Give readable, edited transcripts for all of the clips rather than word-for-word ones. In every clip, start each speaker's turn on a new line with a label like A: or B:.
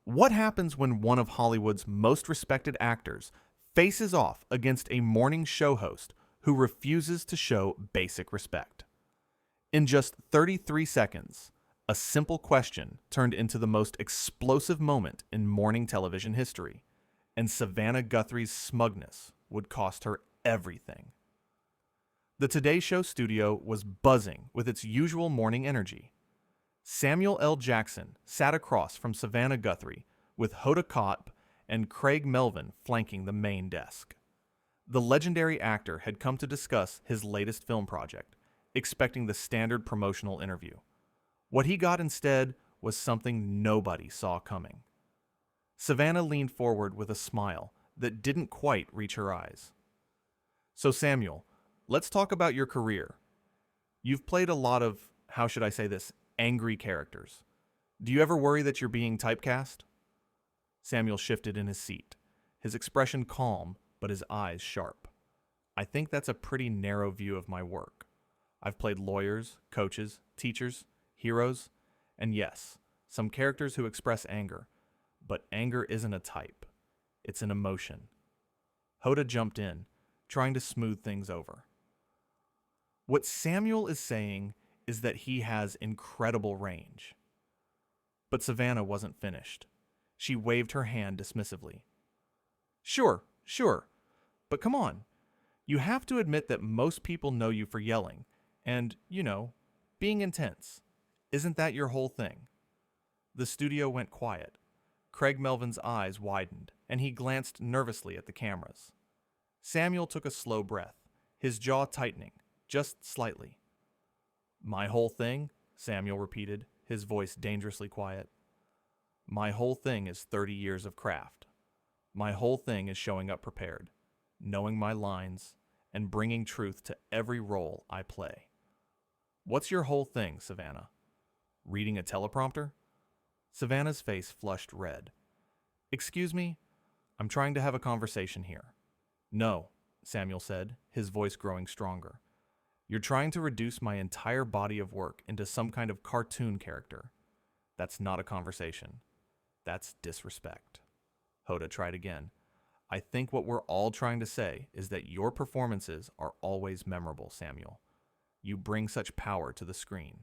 A: What happens when one of Hollywood's most respected actors faces off against a morning show host who refuses to show basic respect? In just 33 seconds, a simple question turned into the most explosive moment in morning television history, and Savannah Guthrie's smugness would cost her everything. The Today Show studio was buzzing with its usual morning energy. Samuel L. Jackson sat across from Savannah Guthrie, with Hoda Kotb and Craig Melvin flanking the main desk. The legendary actor had come to discuss his latest film project, expecting the standard promotional interview. What he got instead was something nobody saw coming. Savannah leaned forward with a smile that didn't quite reach her eyes. So Samuel, let's talk about your career. You've played a lot of, how should I say this, angry characters. Do you ever worry that you're being typecast? Samuel shifted in his seat, his expression calm, but his eyes sharp. I think that's a pretty narrow view of my work. I've played lawyers, coaches, teachers, heroes, and yes, some characters who express anger. But anger isn't a type. It's an emotion. Hoda jumped in, trying to smooth things over. What Samuel is saying is that he has incredible range. But Savannah wasn't finished. She waved her hand dismissively. Sure, but come on. You have to admit that most people know you for yelling and, being intense. Isn't that your whole thing? The studio went quiet. Craig Melvin's eyes widened, and he glanced nervously at the cameras. Samuel took a slow breath, his jaw tightening, just slightly. My whole thing? Samuel repeated, his voice dangerously quiet. My whole thing is 30 years of craft. My whole thing is showing up prepared, knowing my lines, and bringing truth to every role I play. What's your whole thing, Savannah? Reading a teleprompter? Savannah's face flushed red. Excuse me? I'm trying to have a conversation here. No, Samuel said, his voice growing stronger. You're trying to reduce my entire body of work into some kind of cartoon character. That's not a conversation. That's disrespect. Hoda tried again. I think what we're all trying to say is that your performances are always memorable, Samuel. You bring such power to the screen.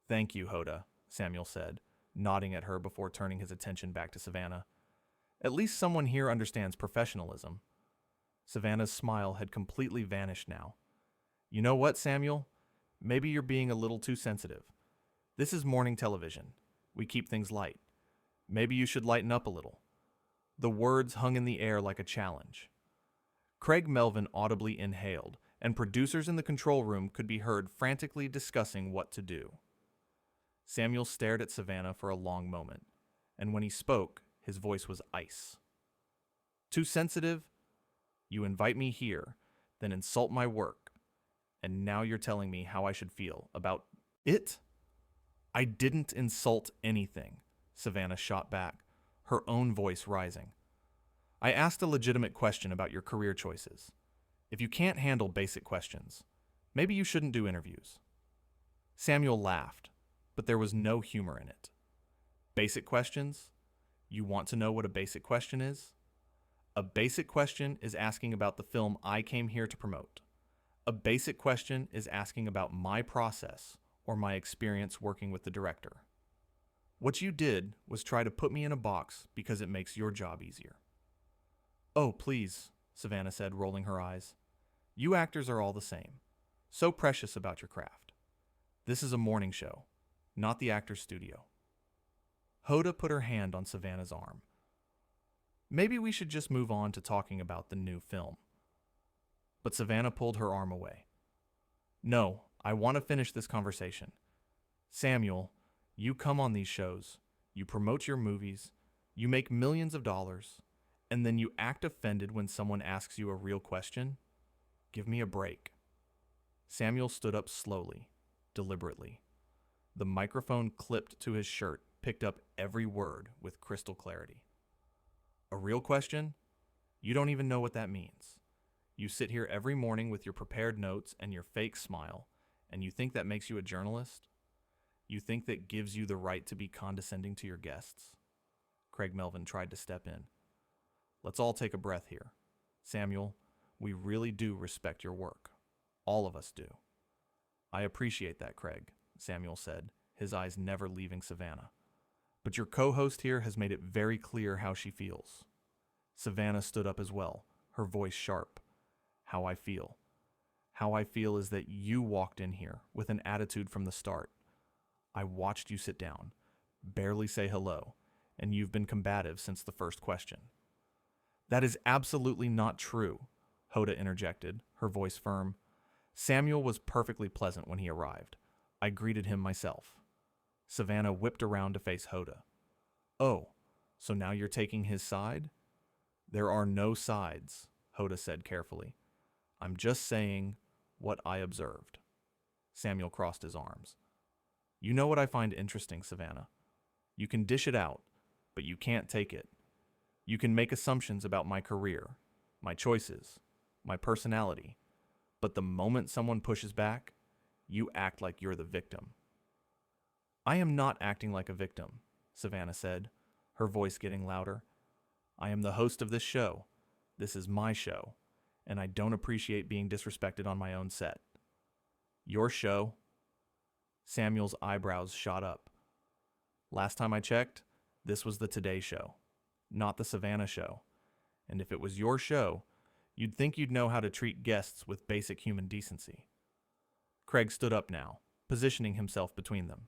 A: Thank you, Hoda, Samuel said, nodding at her before turning his attention back to Savannah. At least someone here understands professionalism. Savannah's smile had completely vanished now. You know what, Samuel? Maybe you're being a little too sensitive. This is morning television. We keep things light. Maybe you should lighten up a little. The words hung in the air like a challenge. Craig Melvin audibly inhaled, and producers in the control room could be heard frantically discussing what to do. Samuel stared at Savannah for a long moment, and when he spoke, his voice was ice. Too sensitive? You invite me here, then insult my work, and now you're telling me how I should feel about it? I didn't insult anything, Savannah shot back, her own voice rising. I asked a legitimate question about your career choices. If you can't handle basic questions, maybe you shouldn't do interviews. Samuel laughed, but there was no humor in it. Basic questions? You want to know what a basic question is? A basic question is asking about the film I came here to promote. A basic question is asking about my process or my experience working with the director. What you did was try to put me in a box because it makes your job easier. Oh, please, Savannah said, rolling her eyes. You actors are all the same, so precious about your craft. This is a morning show, not the actor's studio. Hoda put her hand on Savannah's arm. Maybe we should just move on to talking about the new film. But Savannah pulled her arm away. No, I want to finish this conversation. Samuel, you come on these shows, you promote your movies, you make millions of dollars, and then you act offended when someone asks you a real question? Give me a break. Samuel stood up slowly, deliberately. The microphone clipped to his shirt picked up every word with crystal clarity. A real question? You don't even know what that means. You sit here every morning with your prepared notes and your fake smile, and you think that makes you a journalist? You think that gives you the right to be condescending to your guests? Craig Melvin tried to step in. Let's all take a breath here. Samuel, we really do respect your work. All of us do. I appreciate that, Craig, Samuel said, his eyes never leaving Savannah. But your co-host here has made it very clear how she feels. Savannah stood up as well, her voice sharp. How I feel. How I feel is that you walked in here with an attitude from the start. I watched you sit down, barely say hello, and you've been combative since the first question. That is absolutely not true, Hoda interjected, her voice firm. Samuel was perfectly pleasant when he arrived. I greeted him myself. Savannah whipped around to face Hoda. Oh, so now you're taking his side? There are no sides, Hoda said carefully. I'm just saying what I observed. Samuel crossed his arms. You know what I find interesting, Savannah? You can dish it out, but you can't take it. You can make assumptions about my career, my choices, my personality, but the moment someone pushes back, you act like you're the victim. I am not acting like a victim, Savannah said, her voice getting louder. I am the host of this show. This is my show, and I don't appreciate being disrespected on my own set. Your show? Samuel's eyebrows shot up. Last time I checked, this was the Today Show, not the Savannah Show. And if it was your show, you'd think you'd know how to treat guests with basic human decency. Craig stood up now, positioning himself between them.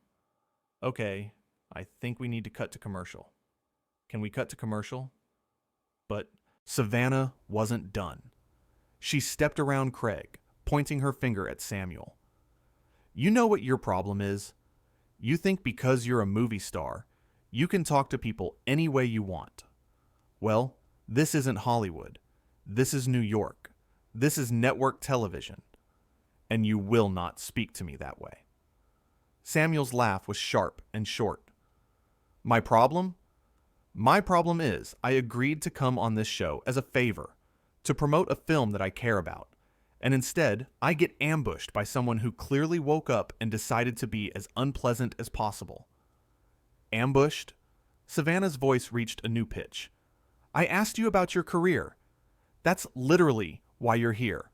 A: Okay, I think we need to cut to commercial. Can we cut to commercial? But Savannah wasn't done. She stepped around Craig, pointing her finger at Samuel. You know what your problem is? You think because you're a movie star, you can talk to people any way you want. Well, this isn't Hollywood. This is New York. This is network television. And you will not speak to me that way. Samuel's laugh was sharp and short. My problem? My problem is I agreed to come on this show as a favor, to promote a film that I care about, and instead I get ambushed by someone who clearly woke up and decided to be as unpleasant as possible. Ambushed? Savannah's voice reached a new pitch. I asked you about your career. That's literally why you're here.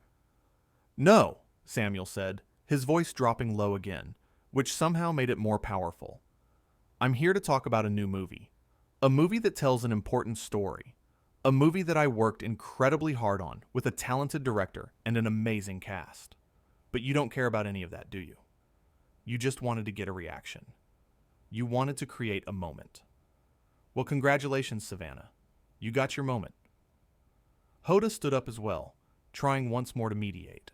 A: No, Samuel said, his voice dropping low again, which somehow made it more powerful. I'm here to talk about a new movie. A movie that tells an important story. A movie that I worked incredibly hard on with a talented director and an amazing cast. But you don't care about any of that, do you? You just wanted to get a reaction. You wanted to create a moment. Well, congratulations, Savannah. You got your moment. Hoda stood up as well, trying once more to mediate.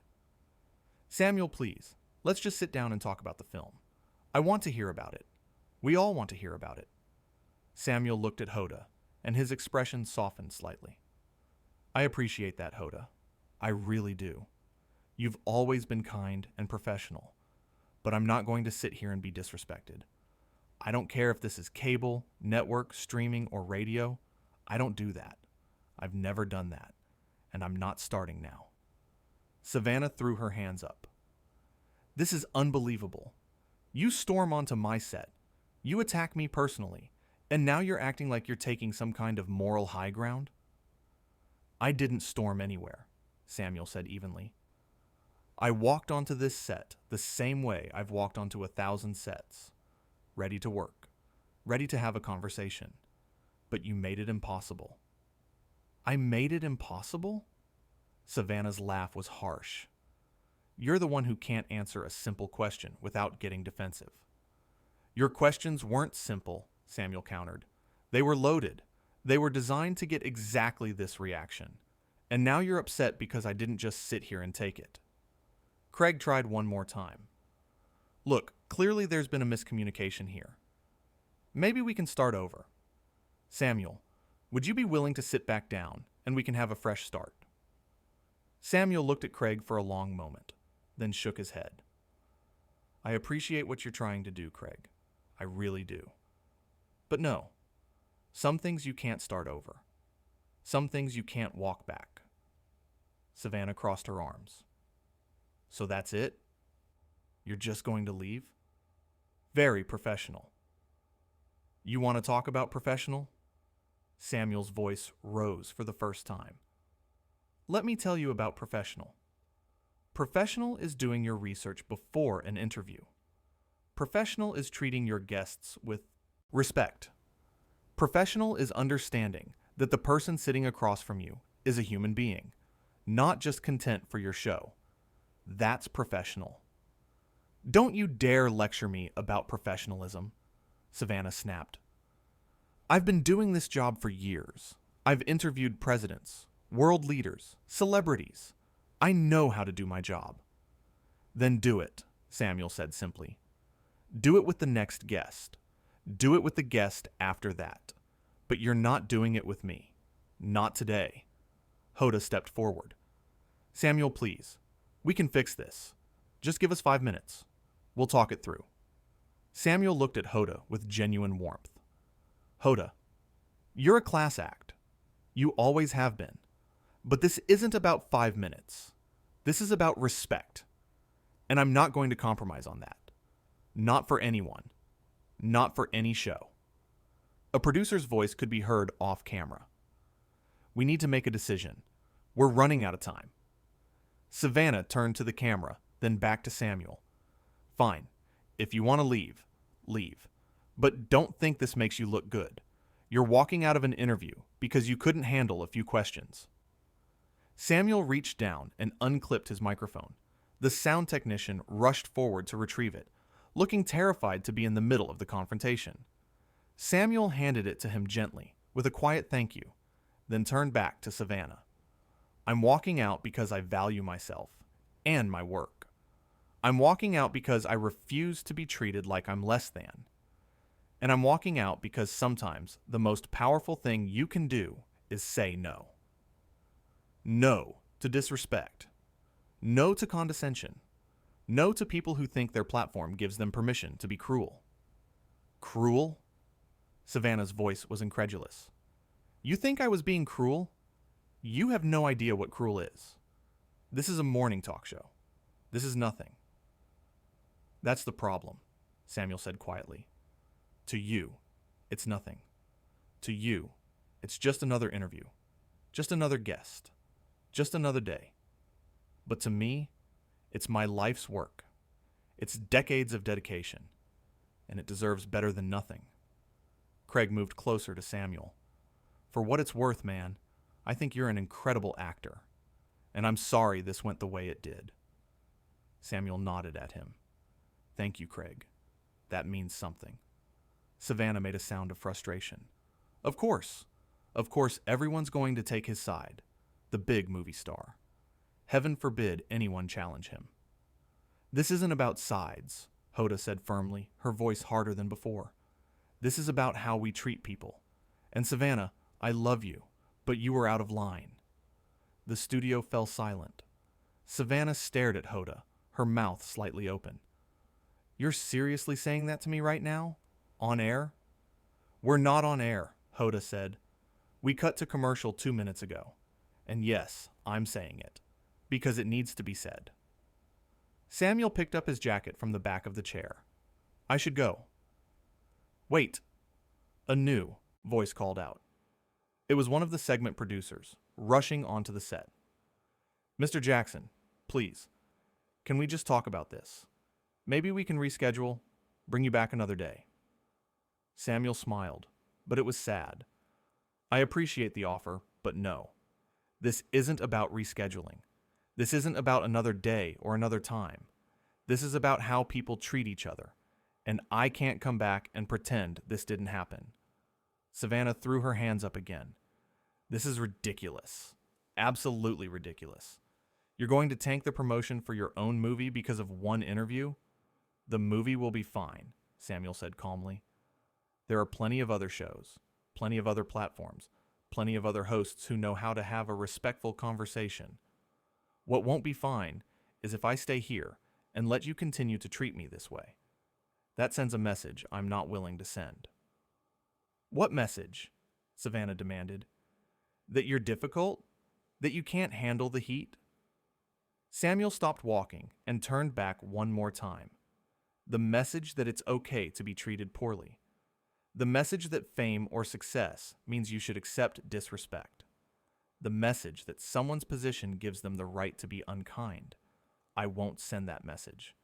A: Samuel, please, let's just sit down and talk about the film. I want to hear about it. We all want to hear about it. Samuel looked at Hoda, and his expression softened slightly. I appreciate that, Hoda. I really do. You've always been kind and professional, but I'm not going to sit here and be disrespected. I don't care if this is cable, network, streaming, or radio. I don't do that. I've never done that, and I'm not starting now. Savannah threw her hands up. This is unbelievable. You storm onto my set. You attack me personally, and now you're acting like you're taking some kind of moral high ground? I didn't storm anywhere, Samuel said evenly. I walked onto this set the same way I've walked onto 1,000 sets. Ready to work. Ready to have a conversation. But you made it impossible. I made it impossible? Savannah's laugh was harsh. You're the one who can't answer a simple question without getting defensive. Your questions weren't simple, Samuel countered. They were loaded. They were designed to get exactly this reaction. And now you're upset because I didn't just sit here and take it. Craig tried one more time. Look, clearly there's been a miscommunication here. Maybe we can start over. Samuel, would you be willing to sit back down and we can have a fresh start? Samuel looked at Craig for a long moment, then shook his head. I appreciate what you're trying to do, Craig. I really do. But no, some things you can't start over. Some things you can't walk back. Savannah crossed her arms. So that's it? You're just going to leave? Very professional. You want to talk about professional? Samuel's voice rose for the first time. Let me tell you about professional. Professional is doing your research before an interview. Professional is treating your guests with respect. Professional is understanding that the person sitting across from you is a human being, not just content for your show. That's professional. Don't you dare lecture me about professionalism, Savannah snapped. I've been doing this job for years. I've interviewed presidents, world leaders, celebrities. I know how to do my job. Then do it, Samuel said simply. Do it with the next guest. Do it with the guest after that. But you're not doing it with me. Not today. Hoda stepped forward. Samuel, please. We can fix this. Just give us 5 minutes. We'll talk it through. Samuel looked at Hoda with genuine warmth. Hoda, you're a class act. You always have been. But this isn't about 5 minutes. This is about respect. And I'm not going to compromise on that. Not for anyone. Not for any show. A producer's voice could be heard off camera. We need to make a decision. We're running out of time. Savannah turned to the camera, then back to Samuel. Fine. If you want to leave, leave. But don't think this makes you look good. You're walking out of an interview because you couldn't handle a few questions. Samuel reached down and unclipped his microphone. The sound technician rushed forward to retrieve it, looking terrified to be in the middle of the confrontation. Samuel handed it to him gently, with a quiet thank you, then turned back to Savannah. I'm walking out because I value myself and my work. I'm walking out because I refuse to be treated like I'm less than. And I'm walking out because sometimes the most powerful thing you can do is say no. No to disrespect. No to condescension. No to people who think their platform gives them permission to be cruel. Cruel? Savannah's voice was incredulous. You think I was being cruel? You have no idea what cruel is. This is a morning talk show. This is nothing. That's the problem, Samuel said quietly. To you, it's nothing. To you, it's just another interview. Just another guest. Just another day. But to me, it's my life's work. It's decades of dedication. And it deserves better than nothing. Craig moved closer to Samuel. For what it's worth, man, I think you're an incredible actor. And I'm sorry this went the way it did. Samuel nodded at him. Thank you, Craig. That means something. Savannah made a sound of frustration. Of course. Of course, everyone's going to take his side. The big movie star. Heaven forbid anyone challenge him. This isn't about sides, Hoda said firmly, her voice harder than before. This is about how we treat people. And Savannah, I love you, but you were out of line. The studio fell silent. Savannah stared at Hoda, her mouth slightly open. You're seriously saying that to me right now? On air? We're not on air, Hoda said. We cut to commercial 2 minutes ago. And yes, I'm saying it. Because it needs to be said. Samuel picked up his jacket from the back of the chair. I should go. Wait. A new voice called out. It was one of the segment producers, rushing onto the set. Mr. Jackson, please, can we just talk about this? Maybe we can reschedule, bring you back another day. Samuel smiled, but it was sad. I appreciate the offer, but no. This isn't about rescheduling. This isn't about another day or another time. This is about how people treat each other, and I can't come back and pretend this didn't happen. Savannah threw her hands up again. This is ridiculous. Absolutely ridiculous. You're going to tank the promotion for your own movie because of one interview? The movie will be fine, Samuel said calmly. There are plenty of other shows, plenty of other platforms, plenty of other hosts who know how to have a respectful conversation. What won't be fine is if I stay here and let you continue to treat me this way. That sends a message I'm not willing to send. What message? Savannah demanded. That you're difficult? That you can't handle the heat? Samuel stopped walking and turned back one more time. The message that it's okay to be treated poorly. The message that fame or success means you should accept disrespect. The message that someone's position gives them the right to be unkind. I won't send that message.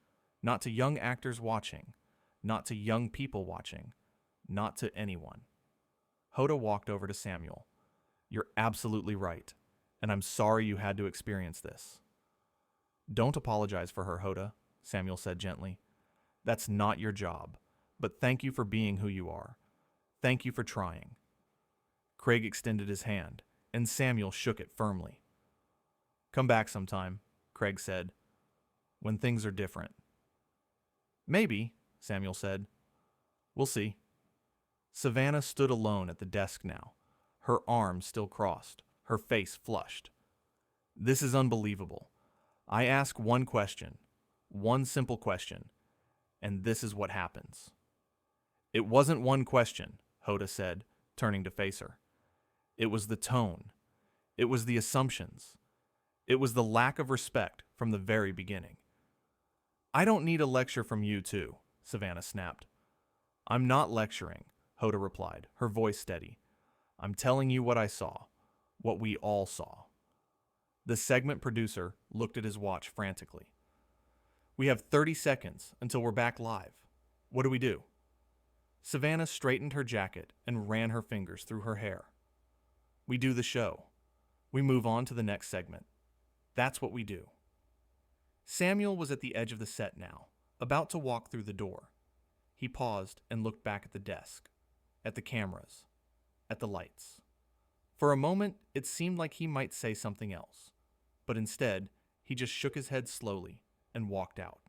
A: Not to young actors watching, not to young people watching, not to anyone. Hoda walked over to Samuel. You're absolutely right, and I'm sorry you had to experience this. Don't apologize for her, Hoda, Samuel said gently. That's not your job, but thank you for being who you are. Thank you for trying. Craig extended his hand, and Samuel shook it firmly. Come back sometime, Craig said, when things are different. Maybe, Samuel said. We'll see. Savannah stood alone at the desk now, her arms still crossed, her face flushed. This is unbelievable. I ask one question, one simple question, and this is what happens. It wasn't one question, Hoda said, turning to face her. It was the tone. It was the assumptions. It was the lack of respect from the very beginning. I don't need a lecture from you too, Savannah snapped. I'm not lecturing, Hoda replied, her voice steady. I'm telling you what I saw, what we all saw. The segment producer looked at his watch frantically. We have 30 seconds until we're back live. What do we do? Savannah straightened her jacket and ran her fingers through her hair. We do the show. We move on to the next segment. That's what we do. Samuel was at the edge of the set now, about to walk through the door. He paused and looked back at the desk, at the cameras, at the lights. For a moment, it seemed like he might say something else, but instead, he just shook his head slowly and walked out.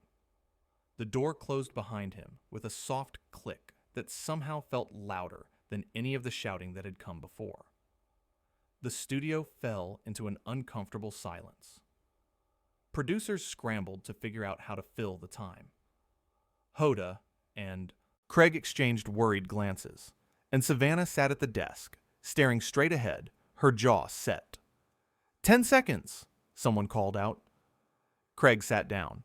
A: The door closed behind him with a soft click that somehow felt louder than any of the shouting that had come before. The studio fell into an uncomfortable silence. Producers scrambled to figure out how to fill the time. Hoda and Craig exchanged worried glances, and Savannah sat at the desk, staring straight ahead, her jaw set. 10 seconds, someone called out. Craig sat down.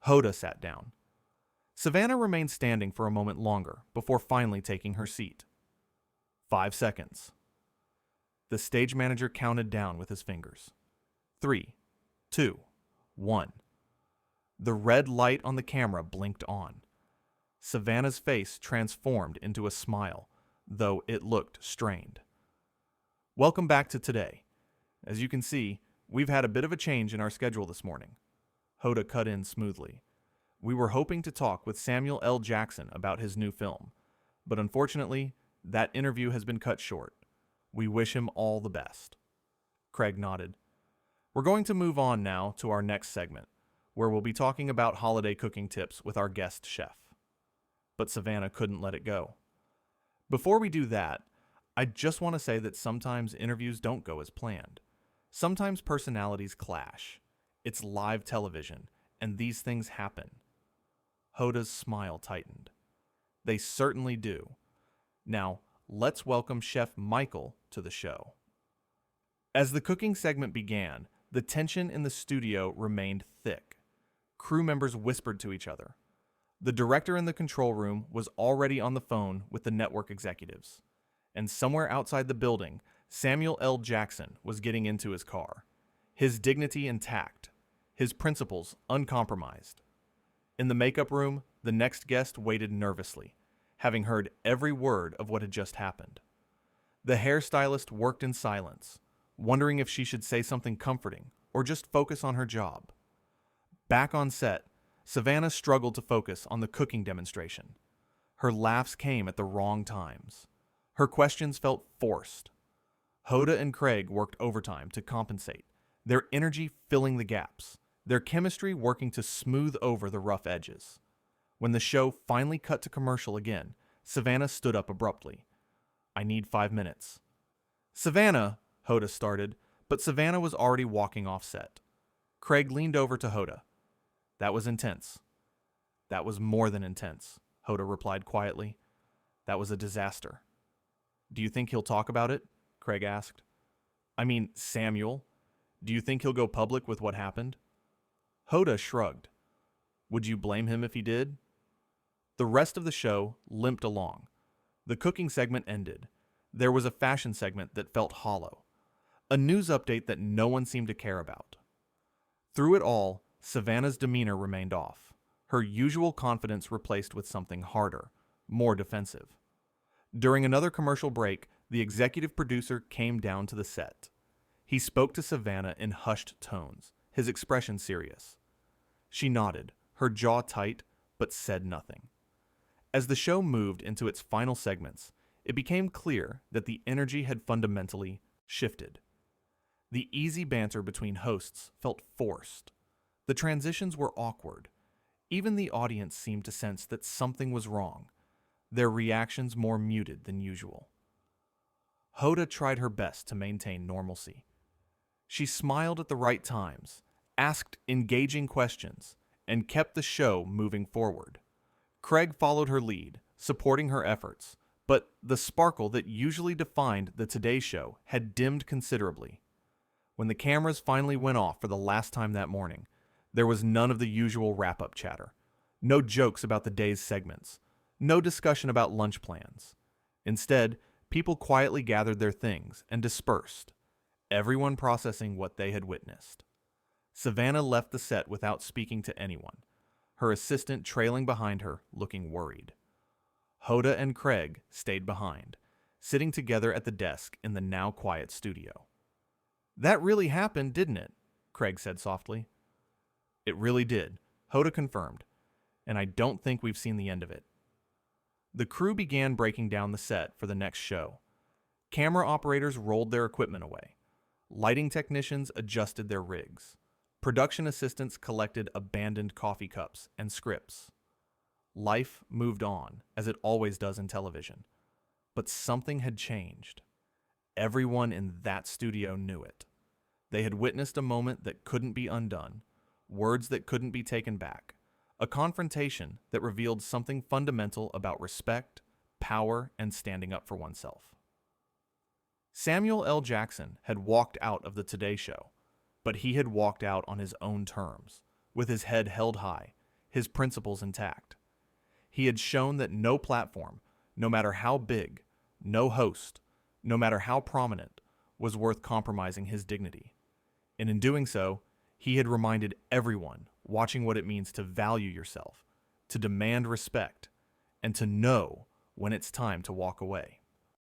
A: Hoda sat down. Savannah remained standing for a moment longer before finally taking her seat. 5 seconds. The stage manager counted down with his fingers. 3, 2, 1. The red light on the camera blinked on. Savannah's face transformed into a smile, though it looked strained. Welcome back to today. As you can see, we've had a bit of a change in our schedule this morning. Hoda cut in smoothly. We were hoping to talk with Samuel L. Jackson about his new film, but unfortunately, that interview has been cut short. We wish him all the best. Craig nodded. We're going to move on now to our next segment, where we'll be talking about holiday cooking tips with our guest chef. But Savannah couldn't let it go. Before we do that, I just want to say that sometimes interviews don't go as planned. Sometimes personalities clash. It's live television, and these things happen. Hoda's smile tightened. They certainly do. Now, let's welcome Chef Michael to the show. As the cooking segment began, the tension in the studio remained thick. Crew members whispered to each other. The director in the control room was already on the phone with the network executives. And somewhere outside the building, Samuel L. Jackson was getting into his car, his dignity intact, his principles uncompromised. In the makeup room, the next guest waited nervously, having heard every word of what had just happened. The hairstylist worked in silence, wondering if she should say something comforting or just focus on her job. Back on set, Savannah struggled to focus on the cooking demonstration. Her laughs came at the wrong times. Her questions felt forced. Hoda and Craig worked overtime to compensate, their energy filling the gaps, their chemistry working to smooth over the rough edges. When the show finally cut to commercial again, Savannah stood up abruptly. I need 5 minutes. Savannah, Hoda started, but Savannah was already walking off set. Craig leaned over to Hoda. That was intense. That was more than intense, Hoda replied quietly. That was a disaster. Do you think he'll talk about it? Craig asked. I mean, Samuel. Do you think he'll go public with what happened? Hoda shrugged. Would you blame him if he did? The rest of the show limped along. The cooking segment ended. There was a fashion segment that felt hollow. A news update that no one seemed to care about. Through it all, Savannah's demeanor remained off, her usual confidence replaced with something harder, more defensive. During another commercial break, the executive producer came down to the set. He spoke to Savannah in hushed tones, his expression serious. She nodded, her jaw tight, but said nothing. As the show moved into its final segments, it became clear that the energy had fundamentally shifted. The easy banter between hosts felt forced. The transitions were awkward. Even the audience seemed to sense that something was wrong, their reactions more muted than usual. Hoda tried her best to maintain normalcy. She smiled at the right times, asked engaging questions, and kept the show moving forward. Craig followed her lead, supporting her efforts, but the sparkle that usually defined the Today Show had dimmed considerably. When the cameras finally went off for the last time that morning, there was none of the usual wrap-up chatter. No jokes about the day's segments. No discussion about lunch plans. Instead, people quietly gathered their things and dispersed, everyone processing what they had witnessed. Savannah left the set without speaking to anyone, her assistant trailing behind her, looking worried. Hoda and Craig stayed behind, sitting together at the desk in the now quiet studio. "That really happened, didn't it?" Craig said softly. "It really did," Hoda confirmed, "and I don't think we've seen the end of it." The crew began breaking down the set for the next show. Camera operators rolled their equipment away. Lighting technicians adjusted their rigs. Production assistants collected abandoned coffee cups and scripts. Life moved on, as it always does in television. But something had changed. Everyone in that studio knew it. They had witnessed a moment that couldn't be undone, words that couldn't be taken back, a confrontation that revealed something fundamental about respect, power, and standing up for oneself. Samuel L. Jackson had walked out of the Today Show, but he had walked out on his own terms, with his head held high, his principles intact. He had shown that no platform, no matter how big, no host, no matter how prominent, was worth compromising his dignity. And in doing so, he had reminded everyone watching what it means to value yourself, to demand respect, and to know when it's time to walk away.